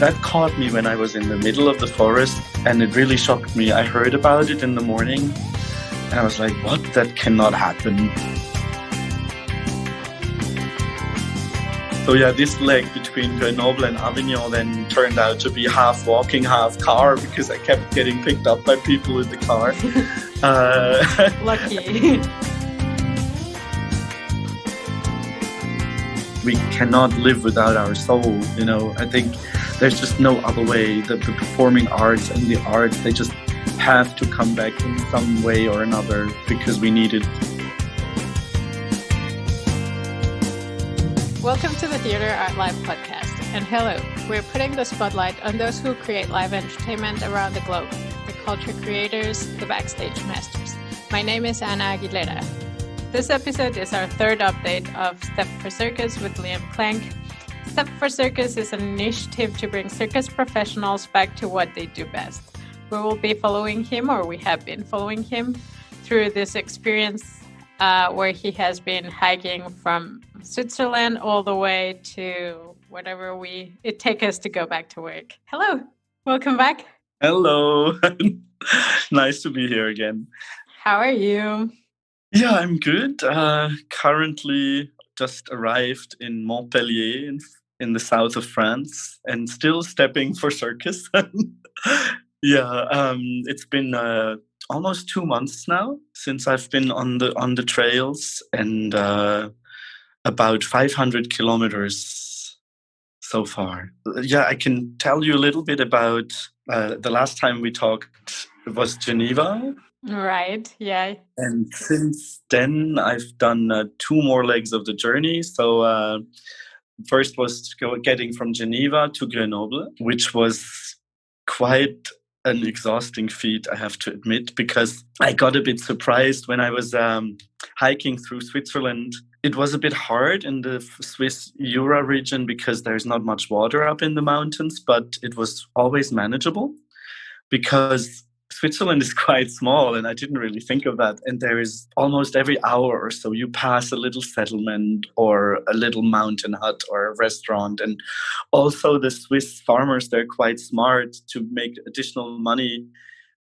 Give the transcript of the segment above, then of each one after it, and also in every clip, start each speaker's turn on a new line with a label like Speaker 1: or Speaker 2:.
Speaker 1: That caught me when I was in the middle of the forest, and it really shocked me. I heard about it in the morning, and I was like, what? That cannot happen. So yeah, this leg between Grenoble and Avignon then turned out to be half walking, half car, because I kept getting picked up by people in the car.
Speaker 2: Lucky.
Speaker 1: We cannot live without our soul, you know. I think there's just no other way. The performing arts and the arts, they just have to come back in some way or another because we need it.
Speaker 2: Welcome to the TheatreArtLife Podcast. And hello, we're putting the spotlight on those who create live entertainment around the globe, the culture creators, the backstage masters. My name is Anna Aguilera. This episode is our third update of Step for Circus with Liam Klenk. Step for Circus is an initiative to bring circus professionals back to what they do best. We will be following him, or we have been following him, through this experience where he has been hiking from Switzerland all the way to whatever it take us to go back to work. Hello, welcome back.
Speaker 1: Hello, nice to be here again.
Speaker 2: How are you?
Speaker 1: Yeah, I'm good. Currently just arrived in Montpellier in the south of France and still stepping for circus. It's been almost 2 months now since I've been on the trails, and about 500 kilometers so far. Yeah, I can tell you a little bit about the last time we talked. It was Geneva.
Speaker 2: Right, yeah.
Speaker 1: And since then, I've done 2 more legs of the journey. So first was getting from Geneva to Grenoble, which was quite an exhausting feat, I have to admit, because I got a bit surprised when I was hiking through Switzerland. It was a bit hard in the Swiss Jura region because there's not much water up in the mountains, but it was always manageable because Switzerland is quite small, and I didn't really think of that. And there is almost every hour or so you pass a little settlement or a little mountain hut or a restaurant. And also the Swiss farmers, they're quite smart to make additional money.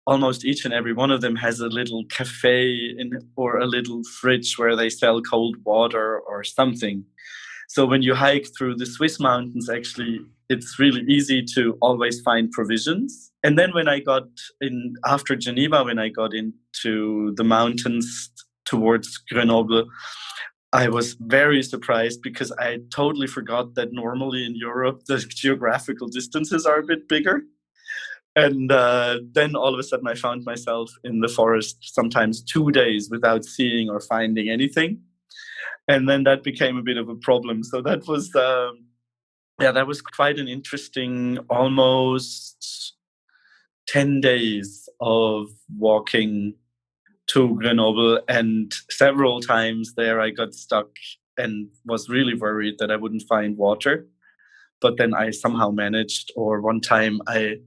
Speaker 1: Almost each and every one of them has a little cafe or a little fridge where they sell cold water or something. So when you hike through the Swiss mountains, actually, it's really easy to always find provisions. And then when I got in, after Geneva, when I got into the mountains towards Grenoble, I was very surprised because I totally forgot that normally in Europe, the geographical distances are a bit bigger. And then all of a sudden I found myself in the forest sometimes 2 days without seeing or finding anything. And then that became a bit of a problem. So that was, that was quite an interesting, almost 10 days of walking to Grenoble. And several times there I got stuck and was really worried that I wouldn't find water. But then I somehow managed. Or one time I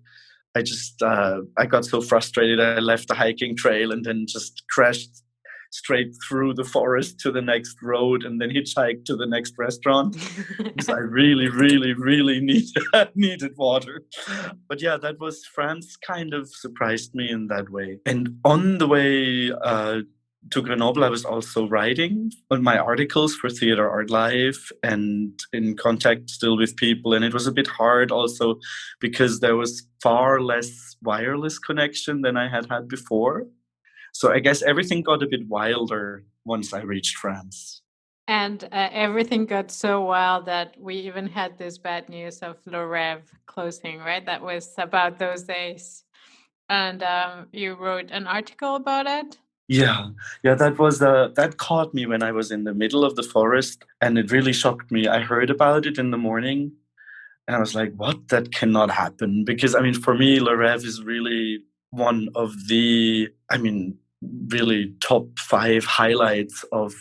Speaker 1: got so frustrated I left the hiking trail and then just crashed straight through the forest to the next road and then hitchhiked to the next restaurant because I really, really, really needed water. But yeah, that was France kind of surprised me in that way. And on the way to Grenoble, I was also writing on my articles for TheatreArtLife and in contact still with people. And it was a bit hard also because there was far less wireless connection than I had before. So I guess everything got a bit wilder once I reached France.
Speaker 2: And everything got so wild that we even had this bad news of Laurev Closing, right? That was about those days. And you wrote an article about it?
Speaker 1: Yeah, that caught me when I was in the middle of the forest, and it really shocked me. I heard about it in the morning, and I was like, what? That cannot happen. Because, I mean, for me, Laurev is really one of the, really top 5 highlights of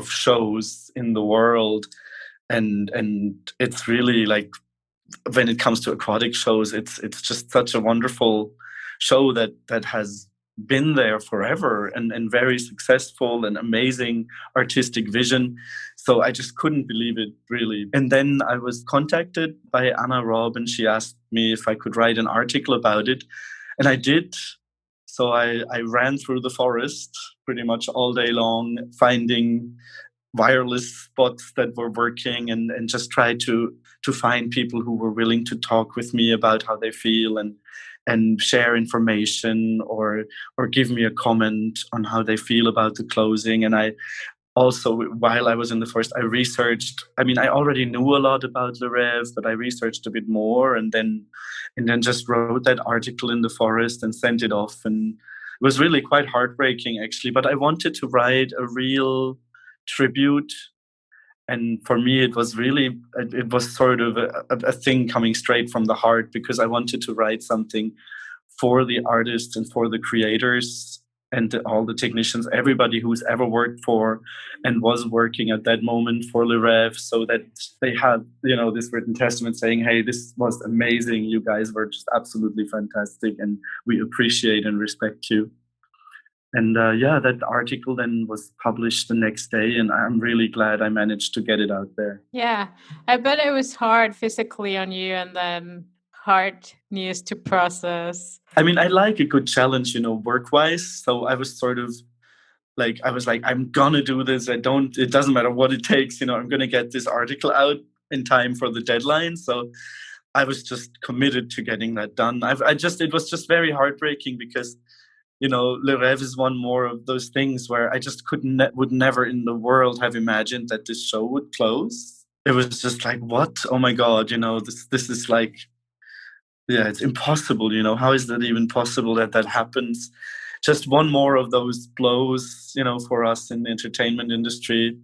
Speaker 1: shows in the world. And it's really like, when it comes to aquatic shows, it's just such a wonderful show that has been there forever and very successful and amazing artistic vision. So I just couldn't believe it, really. And then I was contacted by Anna Robb, and she asked me if I could write an article about it. And I did. So I ran through the forest pretty much all day long, finding wireless spots that were working, and just tried to find people who were willing to talk with me about how they feel and share information or give me a comment on how they feel about the closing. And I also, while I was in the forest, I researched. I mean, I already knew a lot about Laurev, but I researched a bit more, and then just wrote that article in the forest and sent it off. And it was really quite heartbreaking, actually. But I wanted to write a real tribute. And for me, it was sort of a thing coming straight from the heart, because I wanted to write something for the artists and for the creators and all the technicians, everybody who's ever worked for and was working at that moment for Laurev, so that they had, this written testament saying, hey, this was amazing. You guys were just absolutely fantastic, and we appreciate and respect you. And that article then was published the next day, and I'm really glad I managed to get it out there.
Speaker 2: Yeah, I bet it was hard physically on you, and then hard news to process.
Speaker 1: I mean, I like a good challenge, work-wise. So I was sort of like, I'm gonna do this. It doesn't matter what it takes, I'm gonna get this article out in time for the deadline. So I was just committed to getting that done. It was just very heartbreaking, because Laurev is one more of those things where I just would never in the world have imagined that this show would close. It was just like, what? Oh my God, this is like, yeah, it's impossible. How is that even possible that happens? Just one more of those blows, for us in the entertainment industry,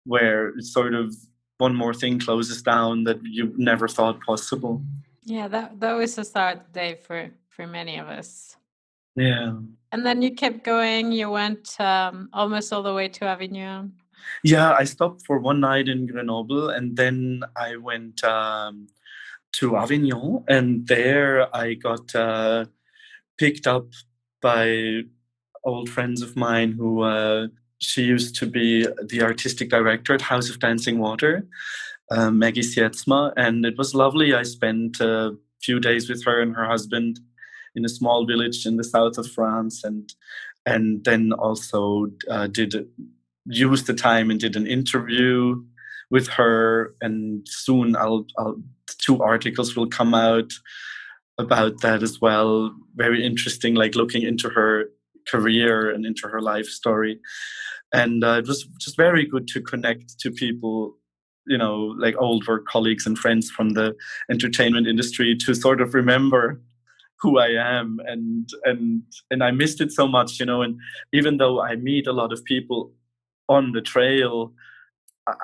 Speaker 1: where it's sort of one more thing closes down that you never thought possible.
Speaker 2: Yeah, that was a sad day for many of us.
Speaker 1: Yeah.
Speaker 2: And then you kept going. You went almost all the way to Avignon.
Speaker 1: Yeah, I stopped for one night in Grenoble, and then I went to Avignon, and there I got picked up by old friends of mine who she used to be the artistic director at House of Dancing Water, Maggie Sietzma, and it was lovely. I spent a few days with her and her husband in a small village in the south of France, and then also used the time and did an interview with her. And soon two articles will come out about that as well. Very interesting, like looking into her career and into her life story. And it was just very good to connect to people, like old work colleagues and friends from the entertainment industry, to sort of remember who I am. And I missed it so much, and even though I meet a lot of people on the trail,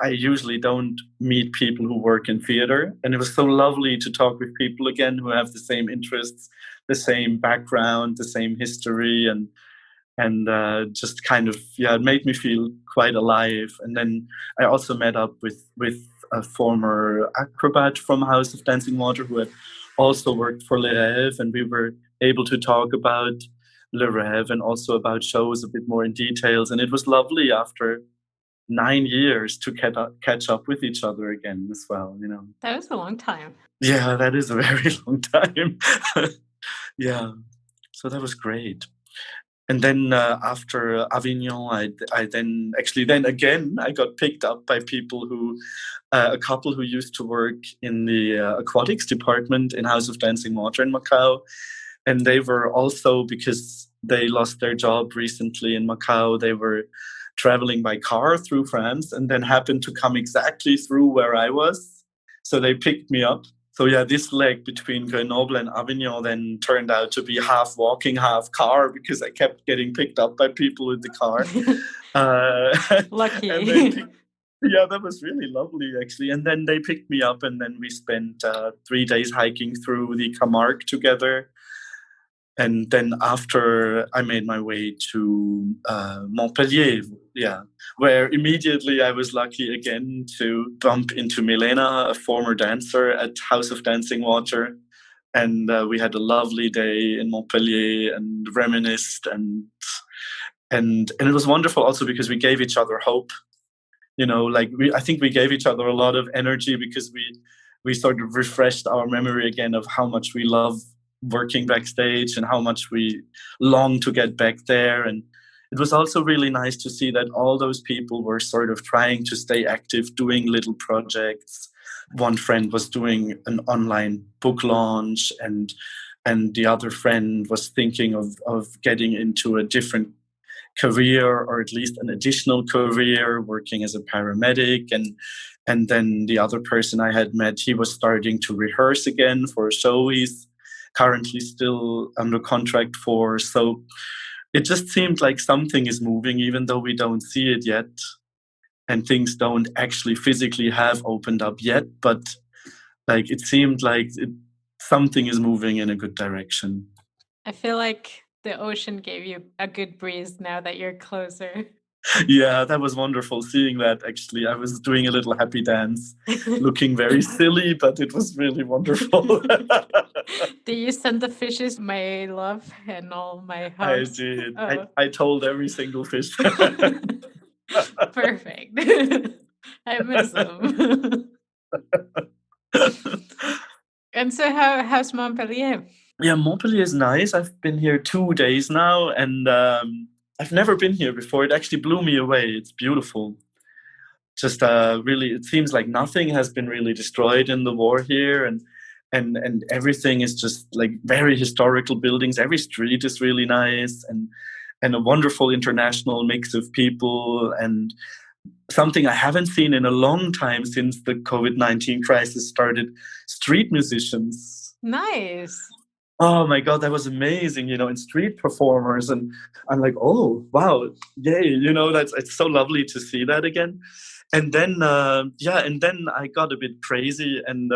Speaker 1: I usually don't meet people who work in theater. And it was so lovely to talk with people again who have the same interests, the same background, the same history, and just kind of, it made me feel quite alive. And then I also met up with a former acrobat from House of Dancing Water who had also worked for Laurev, and we were able to talk about Laurev and also about shows a bit more in details. And it was lovely after 9 years to catch up with each other again as well.
Speaker 2: That was a long time.
Speaker 1: Yeah, that is a very long time. Yeah, so that was great. And then after Avignon, I then again I got picked up by people who, a couple who used to work in the aquatics department in House of Dancing Water in Macau, and they were also, because they lost their job recently in Macau, they were traveling by car through France, and then happened to come exactly through where I was, so they picked me up. So yeah, this leg between Grenoble and Avignon then turned out to be half walking, half car, because I kept getting picked up by people in the car.
Speaker 2: Lucky.
Speaker 1: Yeah, that was really lovely, actually. And then they picked me up, and then we spent 3 days hiking through the Camargue together. And then after, I made my way to Montpellier, where immediately I was lucky again to bump into Milena, a former dancer at House of Dancing Water. And we had a lovely day in Montpellier and reminisced, and it was wonderful also because we gave each other hope. I think we gave each other a lot of energy because we sort of refreshed our memory again of how much we love working backstage and how much we long to get back there. And it was also really nice to see that all those people were sort of trying to stay active, doing little projects. One friend was doing an online book launch, and the other friend was thinking of getting into a different career, or at least an additional career, working as a paramedic. And then the other person I had met, he was starting to rehearse again for a show he's currently still under contract for. So it just seemed like something is moving, even though we don't see it yet, and things don't actually physically have opened up yet. But like it seemed like something is moving in a good direction.
Speaker 2: I feel like the ocean gave you a good breeze now that you're closer.
Speaker 1: Yeah, that was wonderful seeing that, actually. I was doing a little happy dance, looking very silly, but it was really wonderful.
Speaker 2: Do you send the fishes my love and all my hugs?
Speaker 1: I did.
Speaker 2: Oh.
Speaker 1: I told every single fish.
Speaker 2: Perfect. I miss them. And so how's Montpellier?
Speaker 1: Yeah, Montpellier is nice. I've been here 2 days now, and I've never been here before. It actually blew me away. It's beautiful. Just really, it seems like nothing has been really destroyed in the war here, and everything is just like very historical buildings. Every street is really nice, and a wonderful international mix of people, and something I haven't seen in a long time since the COVID-19 crisis started, street musicians.
Speaker 2: Nice.
Speaker 1: Oh my God, that was amazing, and street performers. And I'm like, oh, wow, yay, it's so lovely to see that again. And then, and then I got a bit crazy. And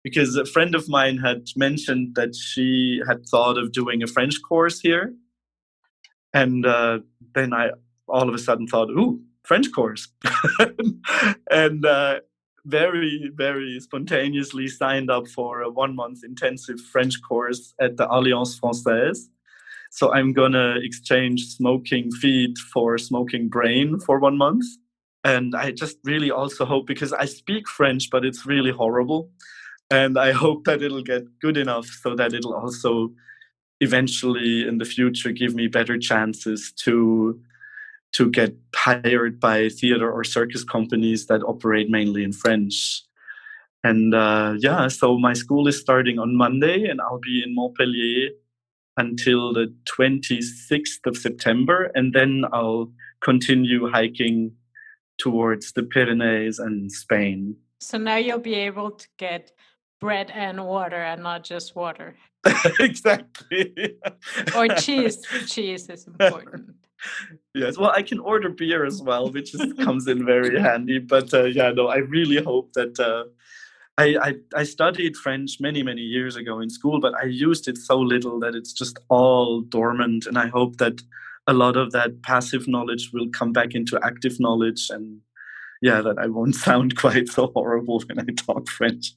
Speaker 1: because a friend of mine had mentioned that she had thought of doing a French course here. And then I all of a sudden thought, ooh, French course. And very, very spontaneously signed up for a 1-month intensive French course at the Alliance Française. So I'm going to exchange smoking feet for smoking brain for 1 month. And I just really also hope, because I speak French, but it's really horrible. And I hope that it'll get good enough so that it'll also eventually in the future give me better chances to get hired by theater or circus companies that operate mainly in French. And so my school is starting on Monday, and I'll be in Montpellier until the 26th of September. And then I'll continue hiking towards the Pyrenees and Spain.
Speaker 2: So now you'll be able to get bread and water and not just water.
Speaker 1: Exactly.
Speaker 2: Or cheese. Cheese is important.
Speaker 1: Yes, well, I can order beer as well, which comes in very handy. But I really hope that I studied French many, many years ago in school, but I used it so little that it's just all dormant. And I hope that a lot of that passive knowledge will come back into active knowledge, and that I won't sound quite so horrible when I talk French.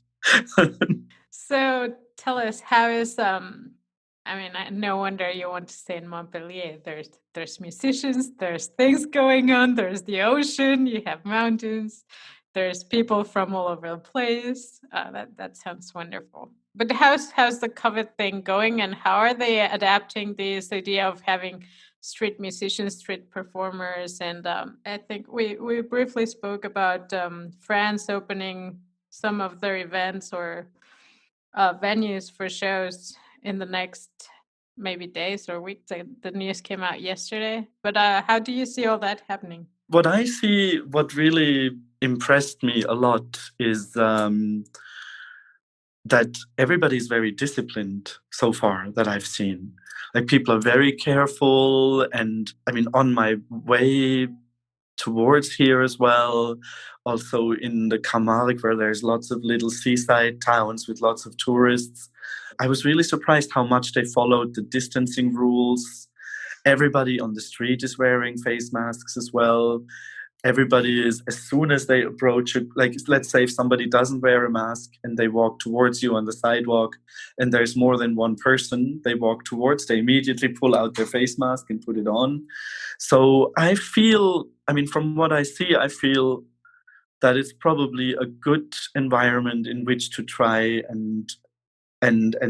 Speaker 2: So tell us, how is no wonder you want to stay in Montpellier. There's musicians, there's things going on, there's the ocean, you have mountains, there's people from all over the place. That sounds wonderful. But how's the COVID thing going, and how are they adapting this idea of having street musicians, street performers? And I think we briefly spoke about France opening some of their events or venues for shows in the next maybe days or weeks. The news came out yesterday. But how do you see all that happening?
Speaker 1: What I see, what really impressed me a lot is that everybody's very disciplined so far that I've seen. Like, people are very careful. And I mean, on my way towards here as well, also in the Camargue, where there's lots of little seaside towns with lots of tourists, I was really surprised how much they followed the distancing rules. Everybody on the street is wearing face masks as well. everybody is, as soon as they approach it, like let's say if somebody doesn't wear a mask and they walk towards you on the sidewalk and there's more than one person they walk towards, they immediately pull out their face mask and put it on. So I feel, I mean, from what I see, I feel that it's probably a good environment in which to try and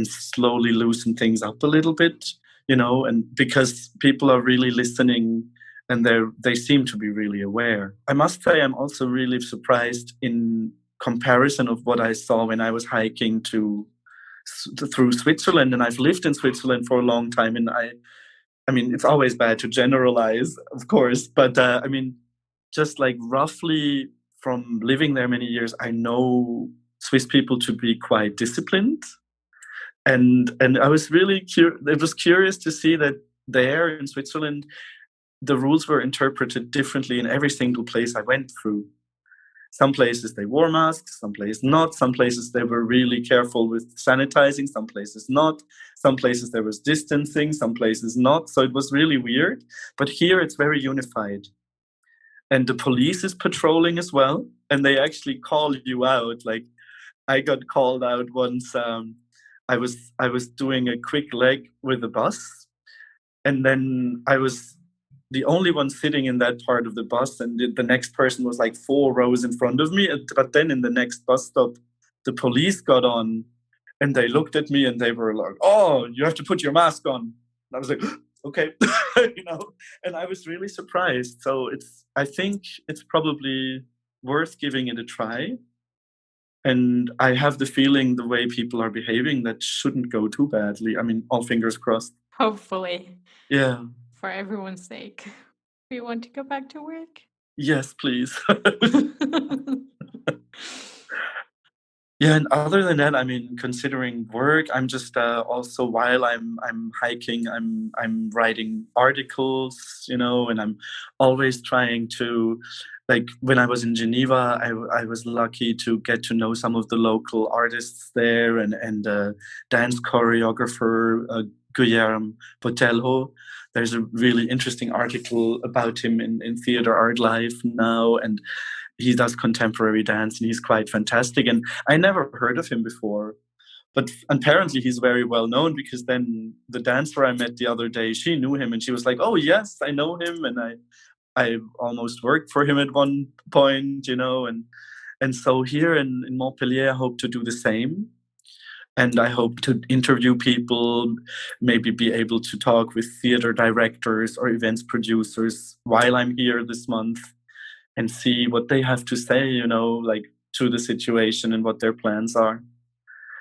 Speaker 1: slowly loosen things up a little bit, you know, and because people are really listening and they seem to be really aware. I must say I'm also really surprised in comparison of what I saw when I was hiking through Switzerland, and I've lived in Switzerland for a long time, and I mean it's always bad to generalize, of course, but I mean just like roughly from living there many years, I know Swiss people to be quite disciplined. And I was really it was curious to see that there in Switzerland, the rules were interpreted differently in every single place I went through. Some places they wore masks, some places not. Some places they were really careful with sanitizing, some places not. Some places there was distancing, some places not. So it was really weird. But here it's very unified. And the police is patrolling as well. And they actually call you out. Like I got called out once. I was doing a quick leg with a bus, and then I was the only one sitting in that part of the bus, and the next person was like 4 rows in front of me. But then in the next bus stop, the police got on, and they looked at me and they were like, "Oh, you have to put your mask on." And I was like, "Okay," you know. And I was really surprised. So I think it's probably worth giving it a try. And I have the feeling the way people are behaving, that shouldn't go too badly. I mean, all fingers crossed.
Speaker 2: Hopefully.
Speaker 1: Yeah.
Speaker 2: For everyone's sake. Do you want to go back to work?
Speaker 1: Yes, please. Yeah, and other than that, I mean, considering work, I'm just also while I'm hiking, I'm writing articles, you know, and I'm always trying to, like when I was in Geneva, I was lucky to get to know some of the local artists there and dance choreographer Guillermo Botelho. There's a really interesting article about him in TheatreArtLife now, and he does contemporary dance and he's quite fantastic. And I never heard of him before, but apparently he's very well known, because then the dancer I met the other day, she knew him and she was like, "Oh yes, I know him." And I almost worked for him at one point, you know, and so here in Montpellier, I hope to do the same. And I hope to interview people, maybe be able to talk with theater directors or events producers while I'm here this month, and see what they have to say, you know, like to the situation and what their plans are.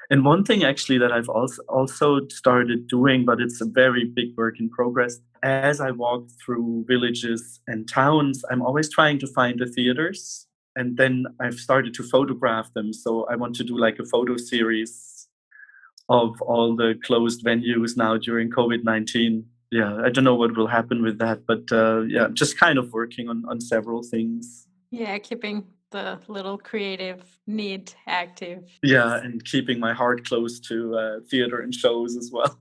Speaker 1: And one thing actually that I've also started doing, but it's a very big work in progress, as I walk through villages and towns, I'm always trying to find the theaters. And then I've started to photograph them. So I want to do like a photo series of all the closed venues now during COVID-19. Yeah, I don't know what will happen with that, but yeah, just kind of working on several things.
Speaker 2: Yeah, keeping the little creative need active.
Speaker 1: Yeah, and keeping my heart close to theater and shows as well.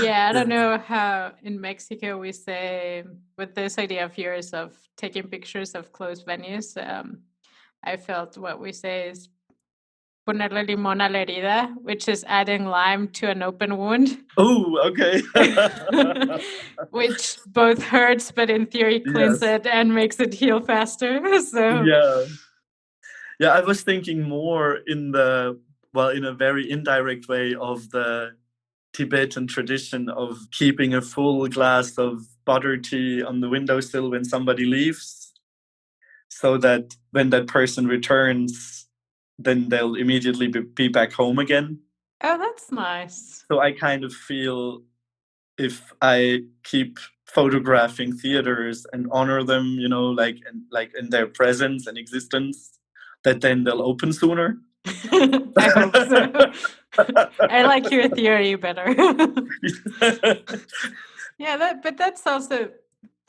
Speaker 2: Yeah, I don't know how in Mexico we say, with this idea of yours of taking pictures of closed venues, I felt what we say is ponerle limón a la herida, which is adding lime to an open wound.
Speaker 1: Oh, okay.
Speaker 2: Which both hurts, but in theory cleans it and makes it heal faster. So
Speaker 1: yeah, I was thinking more in a very indirect way of the Tibetan tradition of keeping a full glass of butter tea on the windowsill when somebody leaves, so that when that person returns, then they'll immediately be back home again.
Speaker 2: Oh, that's nice.
Speaker 1: So I kind of feel if I keep photographing theaters and honor them, you know, like in their presence and existence, that then they'll open sooner.
Speaker 2: I hope so. I like your theory better. Yeah, but that's also,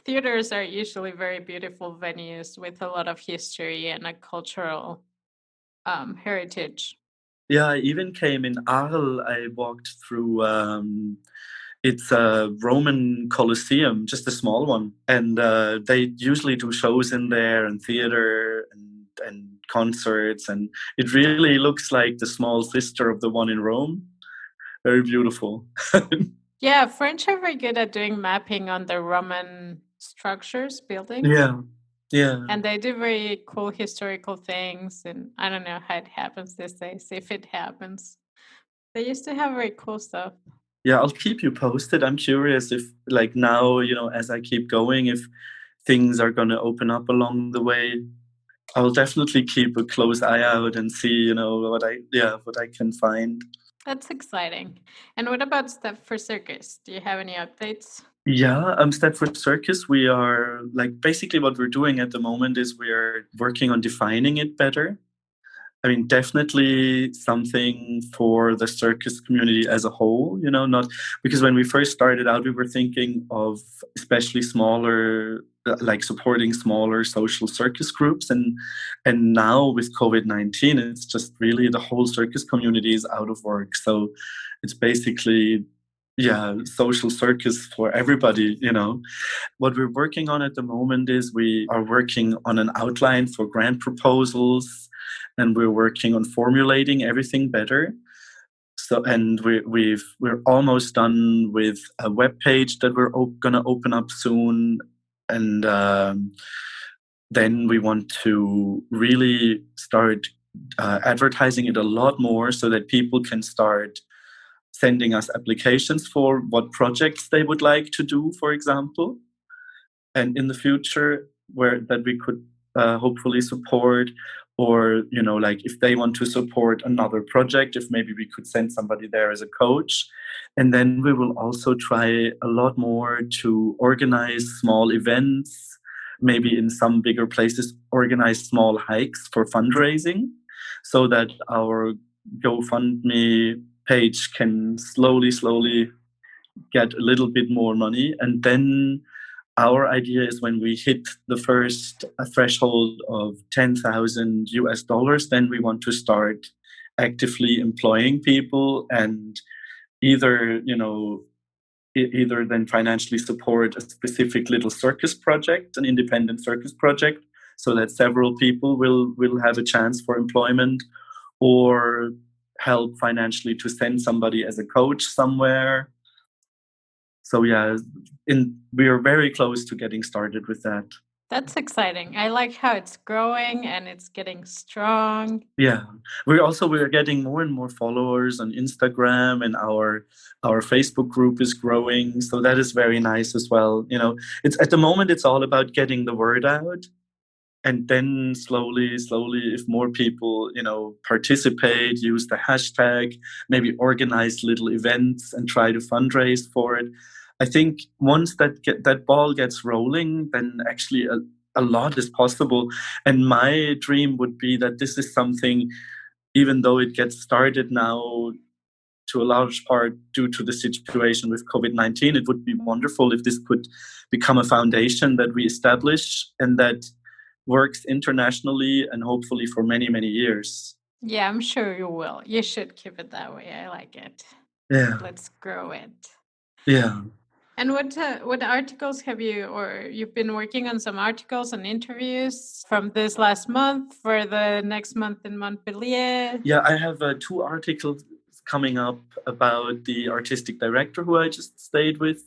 Speaker 2: theaters are usually very beautiful venues with a lot of history and a cultural heritage.
Speaker 1: Yeah, I even came in Arles. I walked through It's a Roman Colosseum, just a small one. And they usually do shows in there and theater and concerts. And it really looks like the small sister of the one in Rome. Very beautiful.
Speaker 2: Yeah, French are very good at doing mapping on the Roman structures, buildings.
Speaker 1: Yeah. Yeah.
Speaker 2: And they do very cool historical things. And I don't know how it happens these days, if it happens. They used to have very cool stuff.
Speaker 1: Yeah, I'll keep you posted. I'm curious if, like, now, as I keep going, if things are going to open up along the way. I'll definitely keep a close eye out and see, what I can find.
Speaker 2: That's exciting. And what about Step for Circus? Do you have any updates?
Speaker 1: Yeah, Step for Circus, we are basically what we're doing at the moment is we're working on defining it better. I mean, definitely something for the circus community as a whole, not because when we first started out, we were thinking of especially smaller, supporting smaller social circus groups. And now with COVID-19, it's just really the whole circus community is out of work. So it's basically, social circus for everybody, What we're working on at the moment is we are working on an outline for grant proposals, and we're working on formulating everything better. So, and we're almost done with a web page that we're going to open up soon, and then we want to really start advertising it a lot more so that people can start sending us applications for what projects they would like to do, for example, and in the future that we could hopefully support, or if they want to support another project, if maybe we could send somebody there as a coach. And then we will also try a lot more to organize small events, maybe in some bigger places organize small hikes for fundraising, so that our GoFundMe page can slowly get a little bit more money. And then our idea is when we hit the first threshold of $10,000, then we want to start actively employing people, and either then financially support a specific little circus project, an independent circus project, so that several people will have a chance for employment, or help financially to send somebody as a coach somewhere. So yeah, we are very close to getting started with that.
Speaker 2: That's exciting. I like how it's growing and it's getting strong.
Speaker 1: Yeah, we're getting more and more followers on Instagram, and our Facebook group is growing. So that is very nice as well. It's at the moment it's all about getting the word out, and then slowly, if more people participate, use the hashtag, maybe organize little events and try to fundraise for it. I think once that ball gets rolling, then actually a lot is possible. And my dream would be that this is something, even though it gets started now to a large part due to the situation with COVID-19, it would be wonderful if this could become a foundation that we establish and that works internationally and hopefully for many, many years.
Speaker 2: Yeah, I'm sure you will. You should keep it that way. I like it.
Speaker 1: Yeah.
Speaker 2: Let's grow it.
Speaker 1: Yeah.
Speaker 2: And what articles have you've been working on some articles and interviews from this last month for the next month in Montpellier?
Speaker 1: Yeah, I have 2 articles coming up about the artistic director who I just stayed with,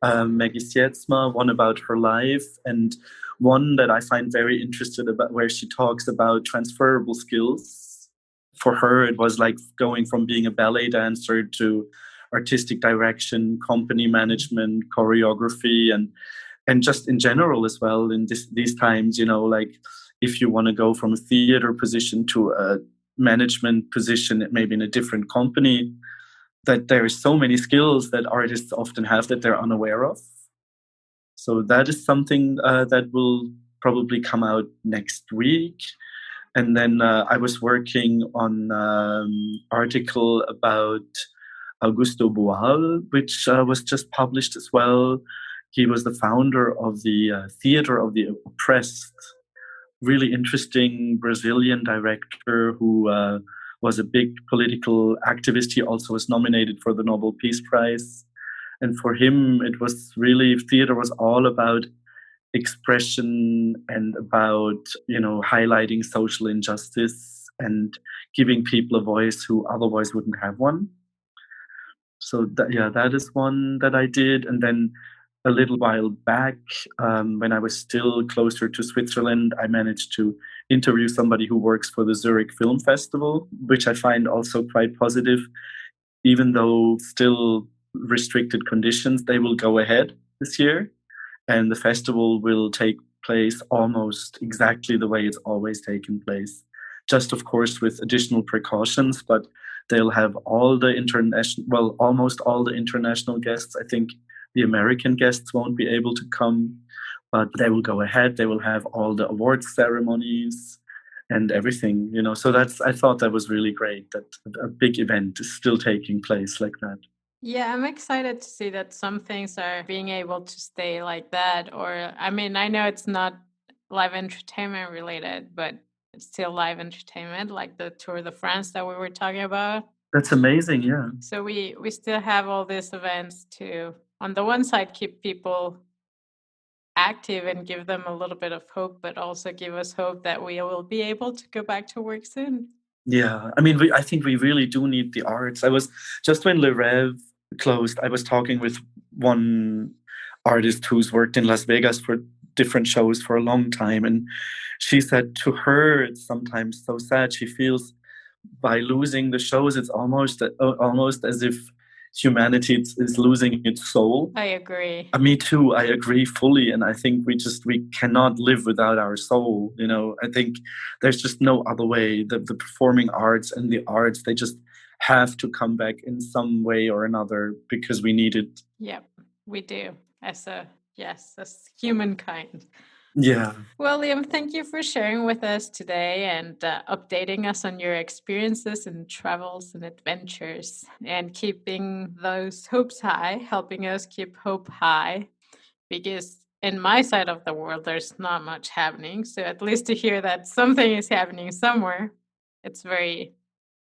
Speaker 1: Maggie Sietsma, one about her life, and one that I find very interested about, where she talks about transferable skills. For her, it was like going from being a ballet dancer to artistic direction, company management, choreography, and just in general as well in these times, if you want to go from a theater position to a management position, maybe in a different company, that there are so many skills that artists often have that they're unaware of. So that is something that will probably come out next week. And then I was working on an article about Augusto Boal, which was just published as well. He was the founder of the Theater of the Oppressed, really interesting Brazilian director who was a big political activist. He also was nominated for the Nobel Peace Prize. And for him, it was really, theater was all about expression and about, highlighting social injustice and giving people a voice who otherwise wouldn't have one. So that is one that I did. And then a little while back, when I was still closer to Switzerland, I managed to interview somebody who works for the Zurich Film Festival, which I find also quite positive. Even though still restricted conditions, they will go ahead this year. And the festival will take place almost exactly the way it's always taken place. Just, of course, with additional precautions, but they'll have almost all the international guests. I think the American guests won't be able to come, but they will go ahead. They will have all the awards ceremonies and everything, So I thought that was really great that a big event is still taking place like that.
Speaker 2: Yeah, I'm excited to see that some things are being able to stay like that. I know it's not live entertainment related, but it's still live entertainment, like the Tour de France that we were talking about.
Speaker 1: That's amazing, yeah.
Speaker 2: So we still have all these events to, on the one side, keep people active and give them a little bit of hope, but also give us hope that we will be able to go back to work soon.
Speaker 1: Yeah, I think we really do need the arts. I was just when Laurev closed, I was talking with one artist who's worked in Las Vegas for different shows for a long time, and she said to her it's sometimes so sad. She feels by losing the shows, it's almost as if humanity is losing its soul.
Speaker 2: I agree.
Speaker 1: Me too. I agree fully. And I think we cannot live without our soul. I think there's just no other way. The performing arts and the arts, they just have to come back in some way or another because we need it.
Speaker 2: Yeah, we do as humankind.
Speaker 1: Yeah.
Speaker 2: Well, Liam, thank you for sharing with us today and updating us on your experiences and travels and adventures and keeping those hopes high, helping us keep hope high, because in my side of the world, there's not much happening. So at least to hear that something is happening somewhere, it's very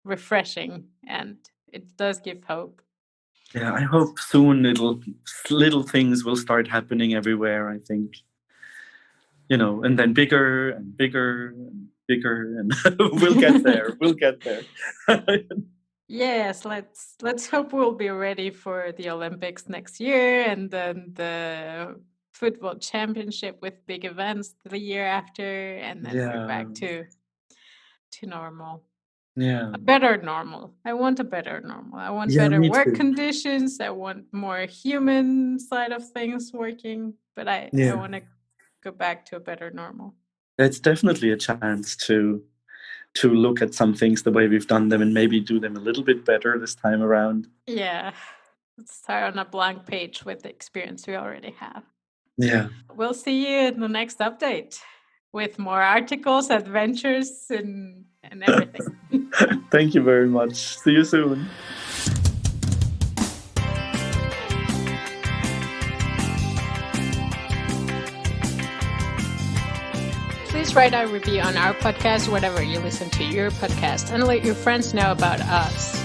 Speaker 2: refreshing and it does give hope.
Speaker 1: Yeah, I hope soon little things will start happening everywhere, I think. And then bigger and bigger and bigger, and we'll get there. We'll get there.
Speaker 2: Yes, let's hope we'll be ready for the Olympics next year, and then the football championship with big events the year after, and then we're back to normal.
Speaker 1: Yeah,
Speaker 2: a better normal. I want a better normal. I want better work conditions. I want more human side of things working, but I want to go back to a better normal.
Speaker 1: It's definitely a chance to look at some things the way we've done them and maybe do them a little bit better this time around.
Speaker 2: Yeah, let's start on a blank page with the experience we already have.
Speaker 1: Yeah.
Speaker 2: We'll see you in the next update with more articles, adventures, and everything.
Speaker 1: Thank you very much. See you soon.
Speaker 2: Please write a review on our podcast wherever you listen to your podcast and let your friends know about us.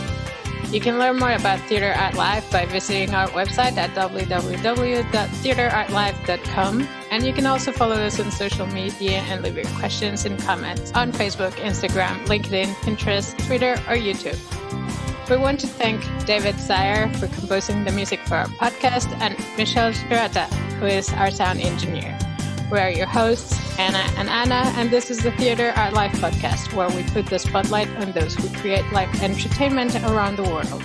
Speaker 2: You can learn more about Theatre Art Life by visiting our website at www.theatreartlife.com, and you can also follow us on social media and leave your questions and comments on Facebook, Instagram, LinkedIn, Pinterest, Twitter, or YouTube. We want to thank David Sayer for composing the music for our podcast and Michelle Strata, who is our sound engineer. We are your hosts, Anna and Anna, and this is the Theatre Art Life Podcast, where we put the spotlight on those who create live entertainment around the world.